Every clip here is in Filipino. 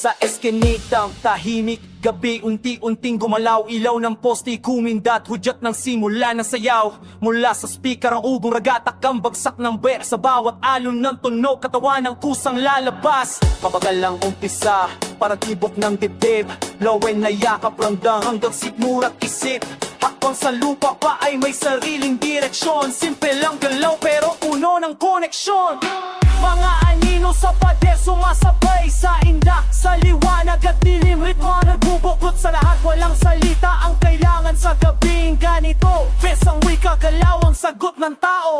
Sa eskinitang tahimik, gabi unti-unting gumalaw. Ilaw ng poste kumindat, hudyat ng simula ng sayaw. Mula sa speaker ang ugong ragatak, ang bagsak ng ber. Sa bawat alon ng tunog, katawan ng kusang lalabas. Mabagal lang umpisa, para tibok ng dibdib. Lowen na yakap ramdam hanggang sikmurat isip. Hakbang sa lupa pa ay may sariling direksyon. Simple lang galaw pero puno ng koneksyon. Mga anino sa pader sumasabay sa indak, sa liwanag at dilim. Ritmo nagbubukod sa lahat, walang salita ang kailangan sa gabing ganito. Besang wika, galaw ang sagot ng tao.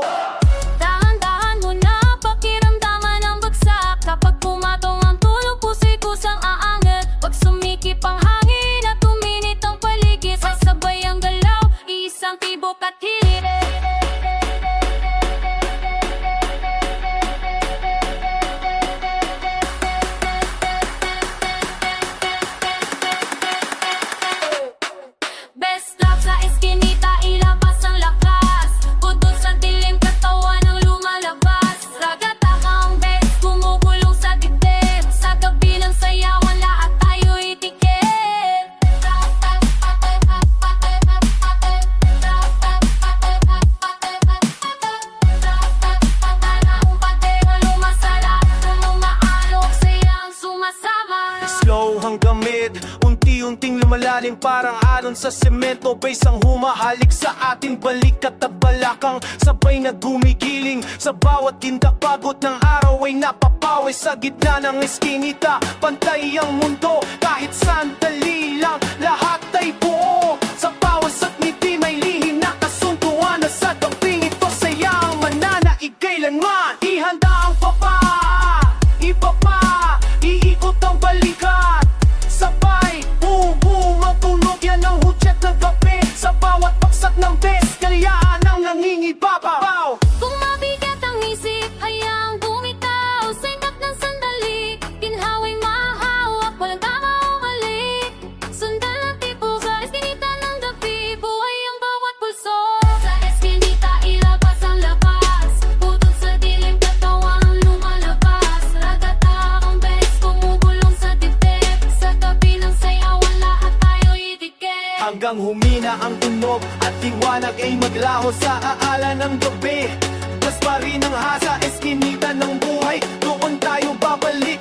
Dahan-dahan mo na pakiramdaman ang bagsak. Kapag pumatong ang tulog, puso'y kusang aangat. Pag sumikip ang hangin at tuminit ang paligid, sasabay ang galaw, isang tibok at hilit. Best love sa eskinita, ilabas ang lakas. Budol sa dilim, katawan ang lumalabas. Ragatak ang best, gumugulong sa dibdib. Sa gabi ng sayawan, lahat tayo itikip. Slow hanggang mid, unti-unting lumalalim parang alon sa semento. Base ang humahalik sa ating balikat at balakang, sabay na gumigiling. Sa bawat tindak pagod ng araw ay napapawis. Sa gitna ng eskinita, pantay ang mundo. Kahit sandali lang, lahat ay buo. Sa bawat ngiti may lihim na kasunduan. Na sa gabing ito saya ang mananaig kailanman. Ihanda ang papa, iba pa, iikot ang balikat. Sabay, boom boom, ang tunog yan ang hudyat ng gabi. Sa bawat paksak ng best, kalayaan ang nangingibabaw. Kung mabigat ang isip, hayaang bumitaw. Sa ingat ng sandali, ginhawa'y mahawak. Walang tama o mali, sundan ang tipo. Sa eskinita ng gabi, buhay ang bawat pulso. Sa eskinita, ilabas ang lakas. Putol sa dilim, katawan ang lumalabas. Ragatak ang best, kumugulong sa dibdib. Sa gabi ng sayawan, lahat tayo itikip. Hanggang humina ang tunog at liwanag ay maglaho sa aala ng gabi. Das pa rin ang hasa, eskinita ng buhay. Doon tayo babalik.